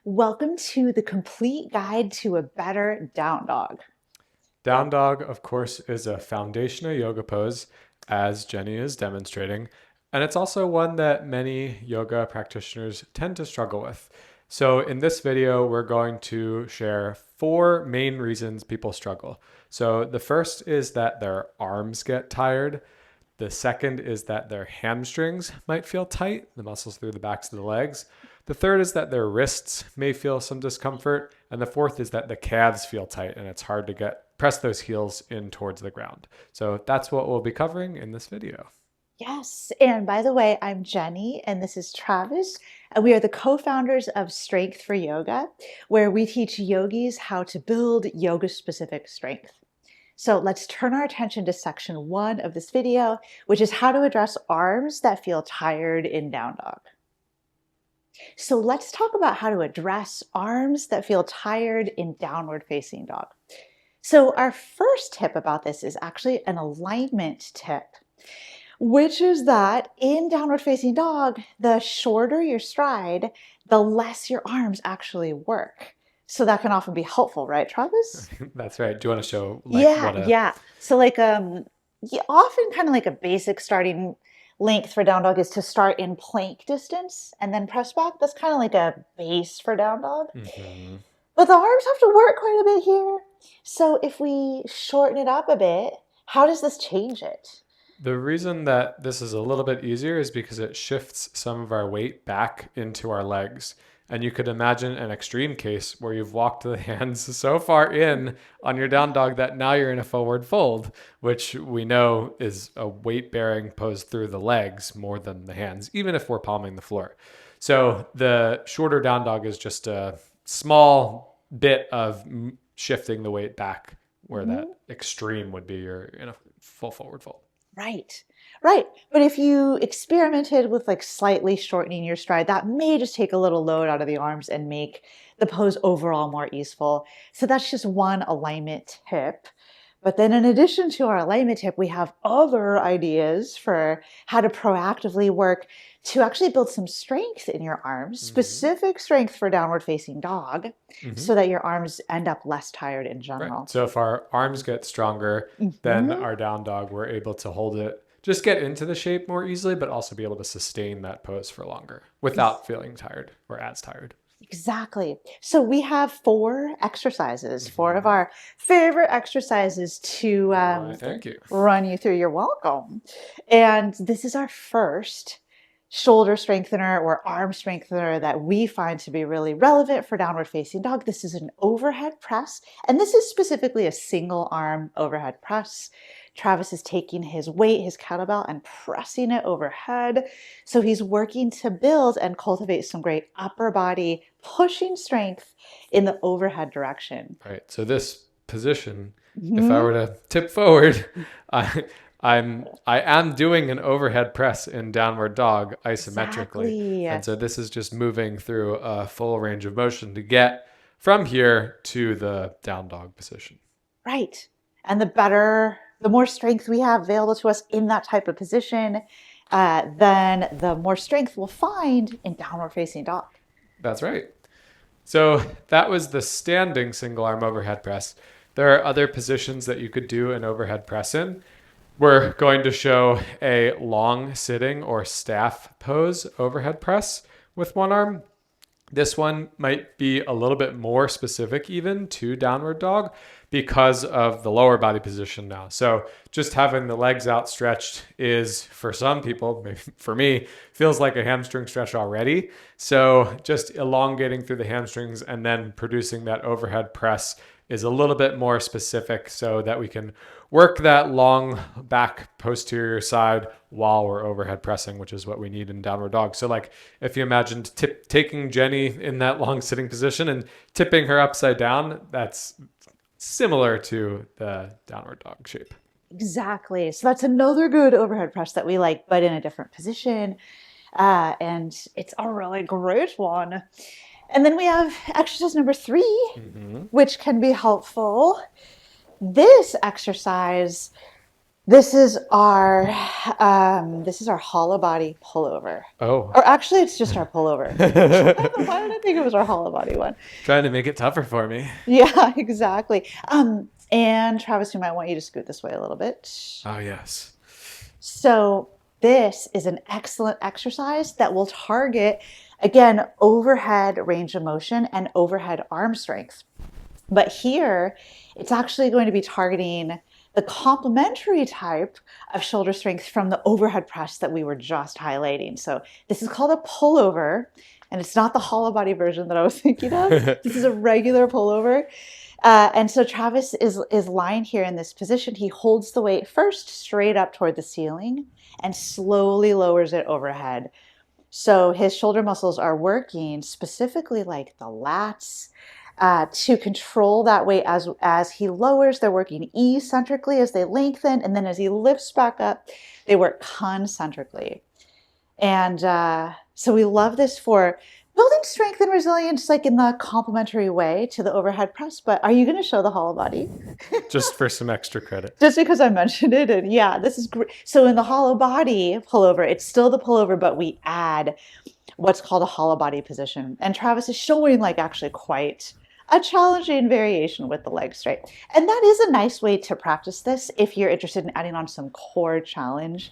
Welcome to the complete guide to a better down dog. Down dog, of course, is a foundational yoga pose, as Jenny is demonstrating, and it's also one that many yoga practitioners tend to struggle with. So, in this video, we're going to share 4 main reasons people struggle. So, the first is that their arms get tired. The second is that their hamstrings might feel tight, the muscles through the backs of the legs. The third is that their wrists may feel some discomfort. And the fourth is that the calves feel tight and it's hard to press those heels in towards the ground. So that's what we'll be covering in this video. Yes, and by the way, I'm Jenny and this is Travis, and we are the co-founders of Strength for Yoga, where we teach yogis how to build yoga-specific strength. So let's turn our attention to section 1 of this video, which is how to address arms that feel tired in down dog. So let's talk about how to address arms that feel tired in downward facing dog. So our first tip about this is actually an alignment tip, which is that in downward facing dog, the shorter your stride, the less your arms actually work. So that can often be helpful, right, Travis? That's right. Do you want to show Yeah. So often kind of like a basic starting length for down dog is to start in plank distance and then press back. That's kind of like a base for down dog. Mm-hmm. But the arms have to work quite a bit here. So if we shorten it up a bit, how does this change it? The reason that this is a little bit easier is because it shifts some of our weight back into our legs. And you could imagine an extreme case where you've walked the hands so far in on your down dog that now you're in a forward fold, which we know is a weight-bearing pose through the legs more than the hands, even if we're palming the floor. So the shorter down dog is just a small bit of shifting the weight back where that extreme would be you're in a full forward fold. Right. But if you experimented with like slightly shortening your stride, that may just take a little load out of the arms and make the pose overall more easeful. So that's just one alignment tip. But then in addition to our alignment tip, we have other ideas for how to proactively work to actually build some strength in your arms, specific strength for downward facing dog, so that your arms end up less tired in general. Right. So if our arms get stronger, then our down dog, we're able to hold it, just get into the shape more easily, but also be able to sustain that pose for longer without feeling tired or as tired. Exactly. So we have 4 exercises, 4 of our favorite exercises to Thank you. run you through. You're welcome. And this is our first shoulder strengthener or arm strengthener that we find to be really relevant for downward facing dog. This is an overhead press, and this is specifically a single arm overhead press. Travis is taking his weight, his kettlebell, and pressing it overhead. So he's working to build and cultivate some great upper body pushing strength in the overhead direction. Right. So this position, if I were to tip forward, I am doing an overhead press in downward dog isometrically. Exactly. And so this is just moving through a full range of motion to get from here to the down dog position. Right. And the more strength we have available to us in that type of position, then the more strength we'll find in downward facing dog. That's right. So that was the standing single arm overhead press. There are other positions that you could do an overhead press in. We're going to show a long sitting or staff pose overhead press with one arm. This one might be a little bit more specific even to downward dog because of the lower body position now. So just having the legs outstretched is, for some people, maybe for me, feels like a hamstring stretch already. So just elongating through the hamstrings and then producing that overhead press is a little bit more specific so that we can work that long back posterior side while we're overhead pressing, which is what we need in downward dog. So like if you imagined taking Jenny in that long sitting position and tipping her upside down, that's similar to the downward dog shape. Exactly. So that's another good overhead press that we like, but in a different position. And it's a really great one. And then we have exercise number 3, which can be helpful. This exercise This is our hollow body pullover. Oh. Or actually, it's just our pullover. Why did I think it was our hollow body one? Trying to make it tougher for me. Yeah, exactly. And Travis, we might want you to scoot this way a little bit. Oh, yes. So this is an excellent exercise that will target, again, overhead range of motion and overhead arm strength. But here, it's actually going to be targeting the complementary type of shoulder strength from the overhead press that we were just highlighting. So this is called a pullover, and it's not the hollow body version that I was thinking of. This is a regular pullover. And so Travis is lying here in this position. He holds the weight first straight up toward the ceiling and slowly lowers it overhead. So his shoulder muscles are working, specifically like the lats, to control that weight as he lowers. They're working eccentrically as they lengthen, and then as he lifts back up, they work concentrically. And so we love this for building strength and resilience, like in the complementary way to the overhead press. But are you going to show the hollow body? Just for some extra credit. Just because I mentioned it. And yeah, this is great. So in the hollow body pullover, it's still the pullover, but we add what's called a hollow body position. And Travis is showing like actually quite a challenging variation with the leg straight. And that is a nice way to practice this if you're interested in adding on some core challenge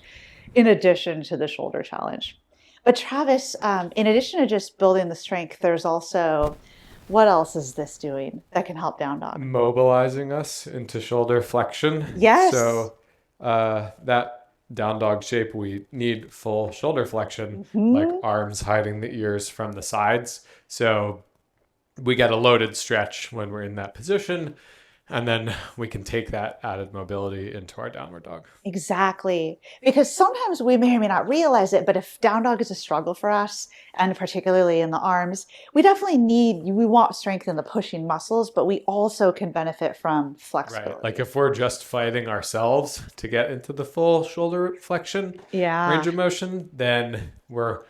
in addition to the shoulder challenge. But Travis, in addition to just building the strength, there's also, what else is this doing that can help down dog? Mobilizing us into shoulder flexion. Yes. So that down dog shape, we need full shoulder flexion, Mm-hmm. like arms hiding the ears from the sides. So we get a loaded stretch when we're in that position, and then we can take that added mobility into our downward dog. Exactly. Because sometimes we may or may not realize it, but if down dog is a struggle for us, and particularly in the arms, we want strength in the pushing muscles, but we also can benefit from flexibility. Right. Like if we're just fighting ourselves to get into the full shoulder flexion range of motion, then we're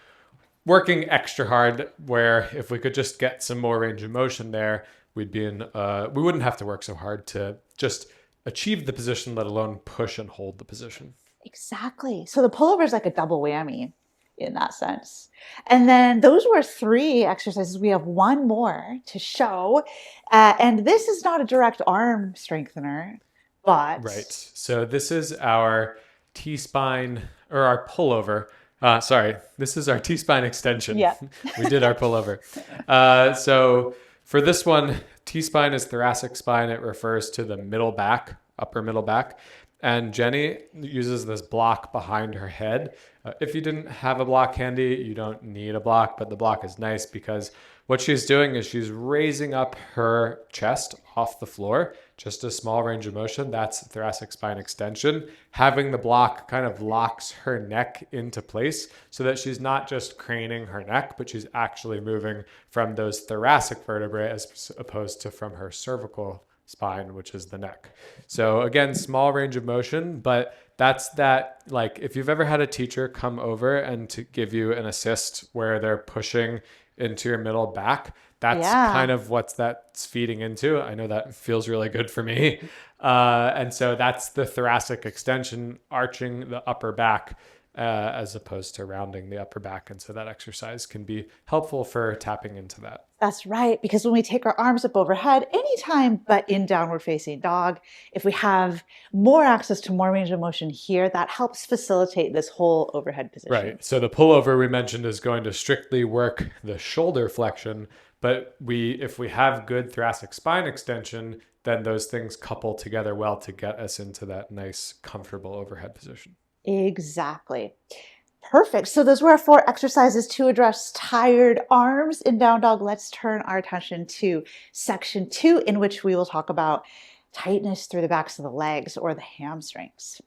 working extra hard, where if we could just get some more range of motion there, we wouldn't have to work so hard to just achieve the position, let alone push and hold the position. Exactly. So the pullover is like a double whammy in that sense. And then those were 3 exercises. We have one more to show. And this is not a direct arm strengthener, but... Right. So this is our T-spine, or our pullover. This is our T-spine extension. Yeah. We did our pullover. So for this one, T-spine is thoracic spine. It refers to the middle back, upper middle back. And Jenny uses this block behind her head. If you didn't have a block handy, you don't need a block, but the block is nice because what she's doing is she's raising up her chest off the floor, just a small range of motion. That's thoracic spine extension. Having the block kind of locks her neck into place so that she's not just craning her neck, but she's actually moving from those thoracic vertebrae as opposed to from her cervical spine, which is the neck. So again, small range of motion, but that's that, like if you've ever had a teacher come over and to give you an assist where they're pushing into your middle back, that's kind of what that's feeding into. I know that feels really good for me. And so that's the thoracic extension, arching the upper back as opposed to rounding the upper back. And so that exercise can be helpful for tapping into that. That's right, because when we take our arms up overhead, anytime but in downward facing dog, if we have more access to more range of motion here, that helps facilitate this whole overhead position. Right. So the pullover we mentioned is going to strictly work the shoulder flexion, but if we have good thoracic spine extension, then those things couple together well to get us into that nice, comfortable overhead position. Exactly. Perfect. So those were our 4 exercises to address tired arms in down dog. Let's turn our attention to section 2, in which we will talk about tightness through the backs of the legs, or the hamstrings.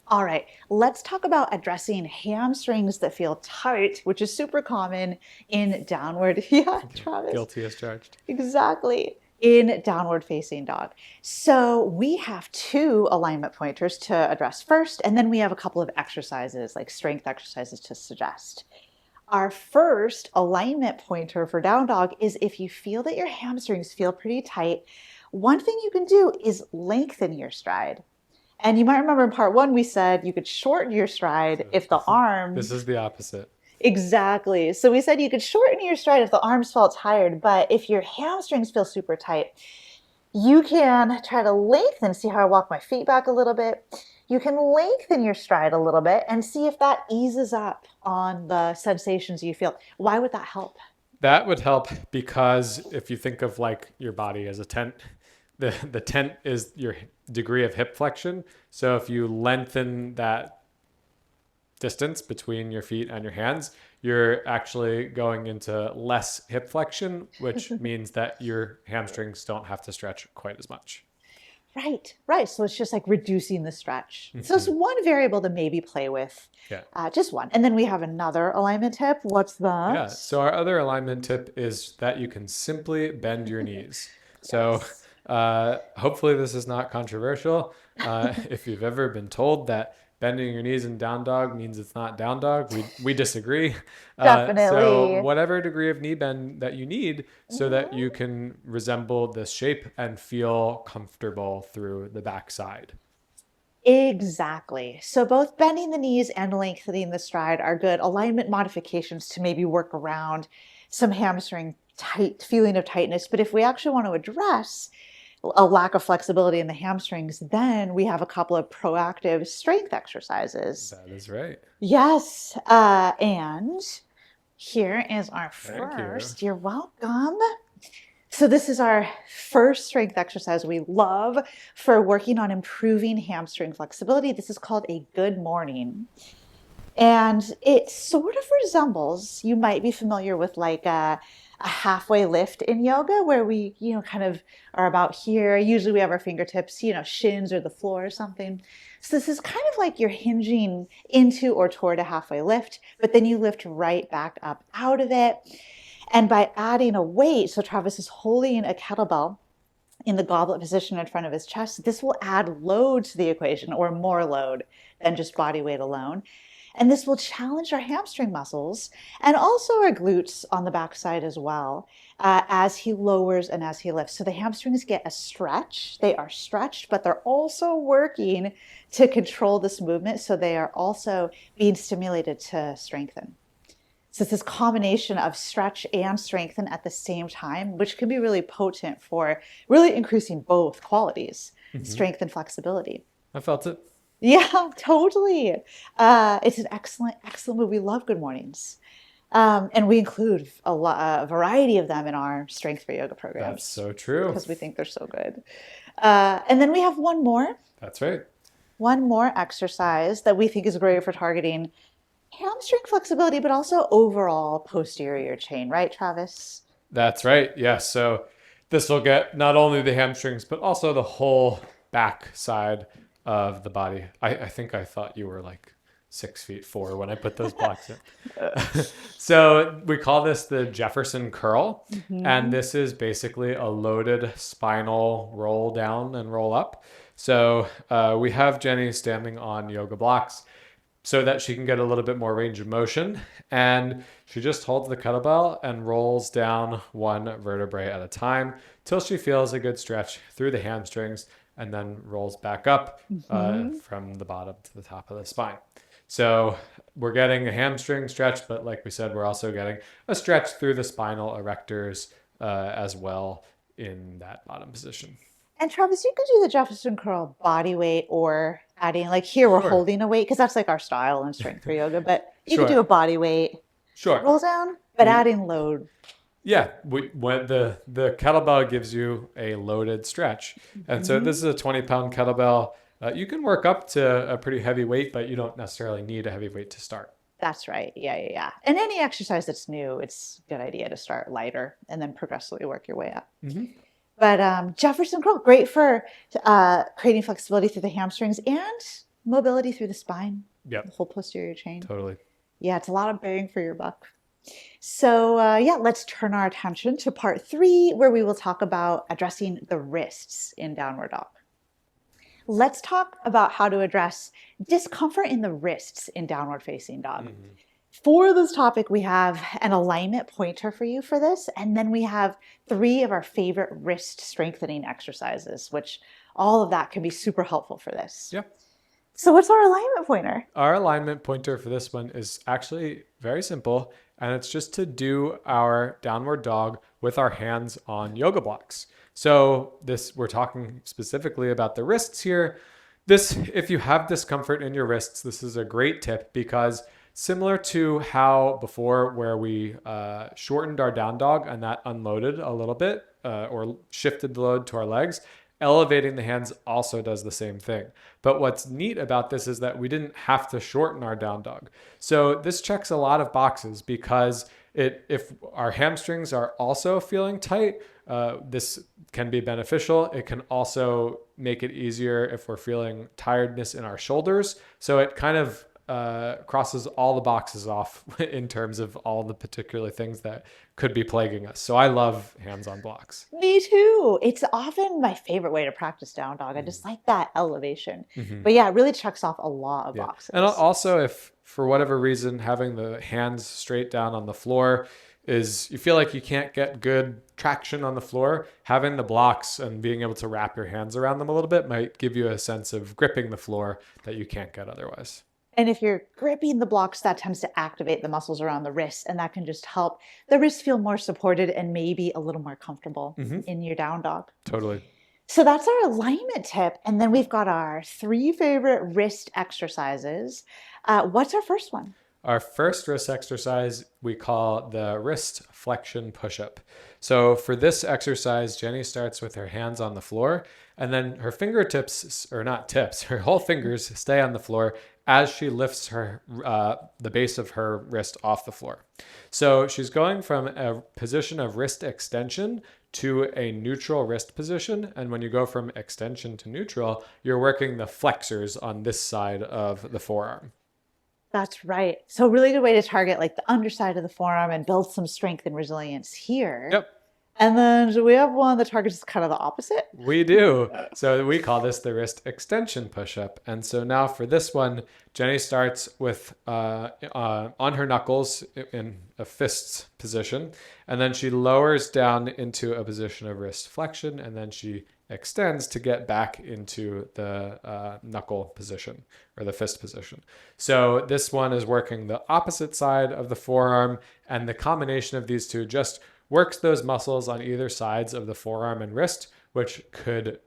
All right, let's talk about addressing hamstrings that feel tight, which is super common in downward. Yeah, Travis. Guilty as charged. Exactly. In downward facing dog. So we have 2 alignment pointers to address first, and then we have a couple of exercises, like strength exercises, to suggest. Our first alignment pointer for down dog is if you feel that your hamstrings feel pretty tight, one thing you can do is lengthen your stride. And you might remember in part one, we said you could shorten your stride So if the this is arms, the opposite. exactly. So we said you could shorten your stride if the arms felt tired, but if your hamstrings feel super tight, you can try to lengthen. See how I walk my feet back a little bit? You can lengthen your stride a little bit and see if that eases up on the sensations you feel. Why would that help? That would help because if you think of like your body as a tent, the tent is your degree of hip flexion. So if you lengthen that distance between your feet and your hands, you're actually going into less hip flexion, which means that your hamstrings don't have to stretch quite as much. Right, right. So it's just like reducing the stretch. So it's one variable to maybe play with, Yeah. just one. And then we have another alignment tip. What's Yeah. that? So our other alignment tip is that you can simply bend your knees. So Yes. hopefully this is not controversial. If you've ever been told that bending your knees in down dog means it's not down dog, we disagree. So Definitely. whatever degree of knee bend that you need so that you can resemble this shape and feel comfortable through the backside. Exactly. So both bending the knees and lengthening the stride are good alignment modifications to maybe work around some hamstring tight feeling of tightness. But if we actually want to address a lack of flexibility in the hamstrings, then we have a couple of proactive strength exercises. That is right. Yes. And here is our Thank you. first. You're welcome. So this is our first strength exercise we love for working on improving hamstring flexibility. This is called a good morning. And it sort of resembles, you might be familiar with like a halfway lift in yoga where we, kind of are about here. Usually we have our fingertips, shins or the floor or something. So this is kind of like you're hinging into or toward a halfway lift, but then you lift right back up out of it. And by adding a weight, so Travis is holding a kettlebell in the goblet position in front of his chest, this will add load to the equation or more load than just body weight alone. And this will challenge our hamstring muscles and also our glutes on the backside as well as he lowers and as he lifts. So the hamstrings get a stretch. They are stretched, but they're also working to control this movement. So they are also being stimulated to strengthen. So it's this combination of stretch and strengthen at the same time, which can be really potent for really increasing both qualities, strength and flexibility. I felt it. Yeah, totally. It's an excellent, excellent move. We love good mornings. And we include a variety of them in our strength for yoga That's programs so true. because we think they're so good. And then we have one more That's right. exercise that we think is great for targeting hamstring flexibility, but also overall posterior chain, right, Travis? That's right. Yes. So this will get not only the hamstrings, but also the whole back side of the body. I think I thought you were like 6'4" when I put those blocks in. So we call this the Jefferson curl. And this is basically a loaded spinal roll down and roll up. So we have Jenny standing on yoga blocks so that she can get a little bit more range of motion. And she just holds the kettlebell and rolls down one vertebrae at a time till she feels a good stretch through the hamstrings and then rolls back up from the bottom to the top of the spine. So we're getting a hamstring stretch, but like we said, we're also getting a stretch through the spinal erectors as well in that bottom position. And Travis, you could do the Jefferson curl body weight or adding, like here we're Sure. holding a weight because that's like our style in strength for yoga, but you could Sure. do a body weight Sure. roll down, but adding load. Yeah, when the kettlebell gives you a loaded stretch. And so this is a 20-pound kettlebell. You can work up to a pretty heavy weight, but you don't necessarily need a heavy weight to start. That's right. Yeah. And any exercise that's new, it's a good idea to start lighter and then progressively work your way up. But Jefferson curl, great for creating flexibility through the hamstrings and mobility through the spine, Yep, the whole posterior chain. totally. Yeah, it's a lot of bang for your buck. So let's turn our attention to part 3, where we will talk about addressing the wrists in downward dog. Let's talk about how to address discomfort in the wrists in downward facing dog. For this topic, we have an alignment pointer for you for this. And then we have 3 of our favorite wrist strengthening exercises, which all of that can be super helpful for this. Yeah. So what's our alignment pointer? Our alignment pointer for this one is actually very simple, and it's just to do our downward dog with our hands on yoga blocks. So we're talking specifically about the wrists here. If you have discomfort in your wrists, this is a great tip because similar to how before where we shortened our down dog and that unloaded a little bit or shifted the load to our legs, elevating the hands also does the same thing. But what's neat about this is that we didn't have to shorten our down dog. So this checks a lot of boxes because if our hamstrings are also feeling tight, this can be beneficial. It can also make it easier if we're feeling tiredness in our shoulders. So it kind of crosses all the boxes off in terms of all the particular things that could be plaguing us. So I love hands on blocks. Me too. It's often my favorite way to practice down dog. I just like that elevation. But yeah, it really checks off a lot of boxes. And also, if for whatever reason having the hands straight down on the floor is you feel like you can't get good traction on the floor, having the blocks and being able to wrap your hands around them a little bit might give you a sense of gripping the floor that you can't get otherwise. And if you're gripping the blocks, that tends to activate the muscles around the wrist, and that can just help the wrist feel more supported and maybe a little more comfortable in your down dog. Totally. So that's our alignment tip. And then we've got our 3 favorite wrist exercises. What's our first one? Our first wrist exercise we call the wrist flexion push-up. So for this exercise, Jenny starts with her hands on the floor, and then her fingertips, or not tips, her whole fingers stay on the floor as she lifts her the base of her wrist off the floor. So she's going from a position of wrist extension to a neutral wrist position. And when you go from extension to neutral, you're working the flexors on this side of the forearm. That's right. So really good way to target like the underside of the forearm and build some strength and resilience here. Yep. And then do we have one that targets kind of the opposite? We do. So we call this the wrist extension push-up. And so now for this one, Jenny starts with on her knuckles in a fist position, and then she lowers down into a position of wrist flexion, and then she extends to get back into the knuckle position or the fist position. So this one is working the opposite side of the forearm, and the combination of these two just works those muscles on either sides of the forearm and wrist, which could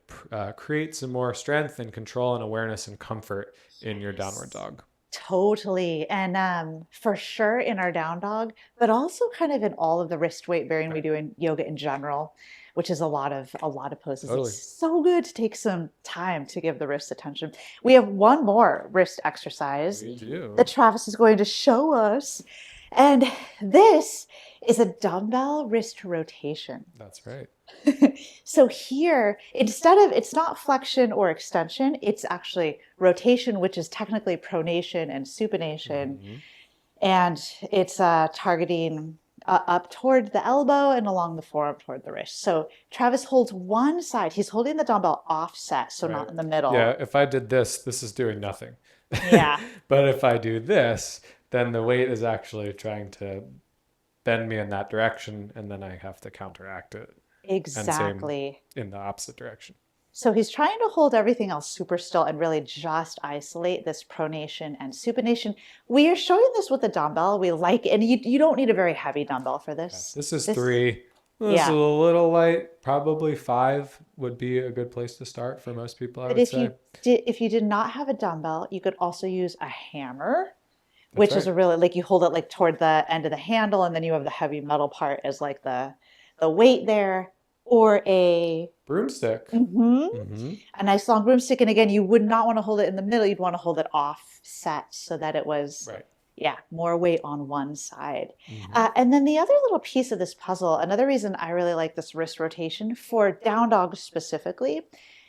create some more strength and control and awareness and comfort in your downward dog. Totally. And for sure in our down dog, but also kind of in all of the wrist weight bearing we do in yoga in general, which is a lot of poses. Totally. It's so good to take some time to give the wrist attention. We have one more wrist exercise We do. that Travis is going to show us. And this is a dumbbell wrist rotation. That's right. So here, it's not flexion or extension, it's actually rotation, which is technically pronation and supination. And it's targeting up toward the elbow and along the forearm toward the wrist. So Travis holds one side. He's holding the dumbbell offset, so not in the middle. Yeah, if I did this is doing nothing. Yeah. But if I do this, then the weight is actually trying to bend me in that direction, and then I have to counteract it. Exactly. And same in the opposite direction. So he's trying to hold everything else super still and really just isolate this pronation and supination. We are showing this with a dumbbell. We like, and you don't need a very heavy dumbbell for this. Yeah, this is 3. This is a little light. Probably 5 would be a good place to start for most people, I would say. If you did not have a dumbbell, you could also use a hammer, which is a really, like you hold it like toward the end of the handle, and then you have the heavy metal part as like the weight there, or a broomstick. A nice long broomstick. And again, you would not want to hold it in the middle. You'd want to hold it offset so that it was more weight on one side. And then the other little piece of this puzzle, another reason I really like this wrist rotation for down dog specifically,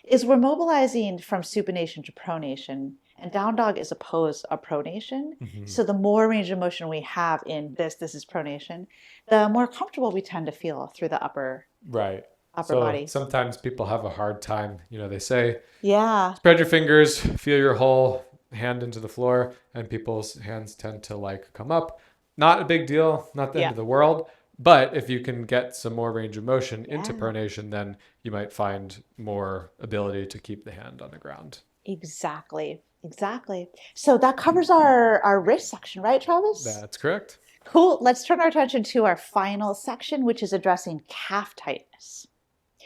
is we're mobilizing from supination to pronation. And down dog is a pose of pronation. So the more range of motion we have in this is pronation, the more comfortable we tend to feel through the upper body. Sometimes people have a hard time. They say, spread your fingers, feel your whole hand into the floor, and people's hands tend to come up. Not a big deal, not the end Yeah. of the world. But if you can get some more range of motion into Yeah. pronation, then you might find more ability to keep the hand on the ground. Exactly. Exactly. So that covers our wrist section, right, Travis? That's correct. Cool. Let's turn our attention to our final section, which is addressing calf tightness.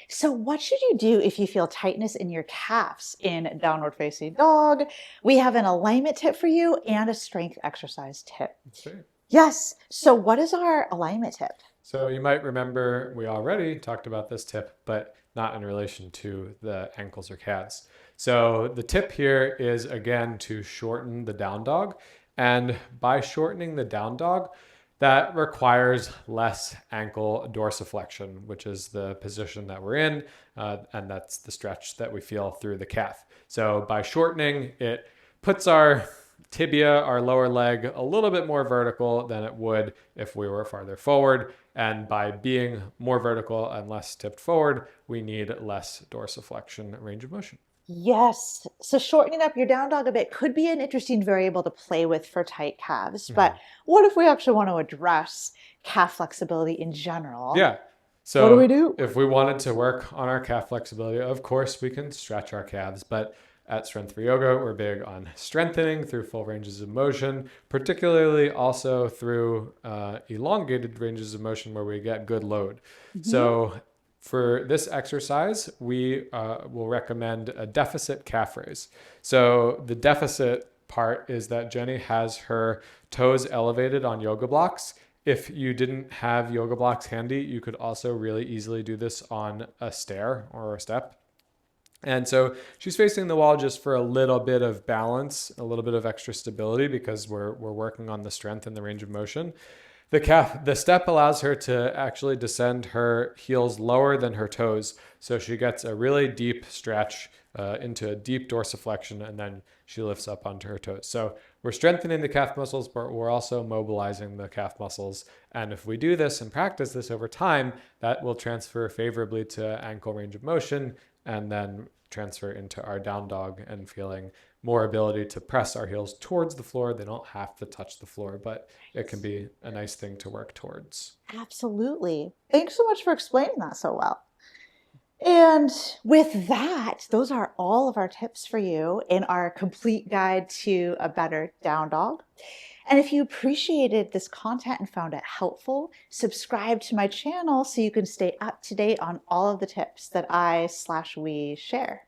So, what should you do if you feel tightness in your calves in downward facing dog? We have an alignment tip for you and a strength exercise tip. That's right. Yes. So, what is our alignment tip? So you might remember we already talked about this tip, but not in relation to the ankles or calves. So the tip here is again to shorten the down dog. And by shortening the down dog, that requires less ankle dorsiflexion, which is the position that we're in. And that's the stretch that we feel through the calf. So by shortening, it puts our tibia, our lower leg, a little bit more vertical than it would if we were farther forward. And by being more vertical and less tipped forward, we need less dorsiflexion range of motion. Yes. So, shortening up your down dog a bit could be an interesting variable to play with for tight calves. But Mhm. what if we actually want to address calf flexibility in general? Yeah. What do we So do? if we wanted to work on our calf flexibility, of course we can stretch our calves, but at Strength for Yoga, we're big on strengthening through full ranges of motion, particularly also through elongated ranges of motion where we get good load. Mhm. So for this exercise, we will recommend a deficit calf raise. So the deficit part is that Jenny has her toes elevated on yoga blocks. If you didn't have yoga blocks handy, you could also really easily do this on a stair or a step. And so she's facing the wall just for a little bit of balance, a little bit of extra stability because we're working on the strength and the range of motion. The step allows her to actually descend her heels lower than her toes. So she gets a really deep stretch into a deep dorsiflexion, and then she lifts up onto her toes. So we're strengthening the calf muscles, but we're also mobilizing the calf muscles. And if we do this and practice this over time, that will transfer favorably to ankle range of motion and then transfer into our down dog and feeling more ability to press our heels towards the floor. They don't have to touch the floor, but it can be a nice thing to work towards. Absolutely. Thanks so much for explaining that so well. And with that, those are all of our tips for you in our complete guide to a better down dog. And if you appreciated this content and found it helpful, subscribe to my channel so you can stay up to date on all of the tips that I/we share.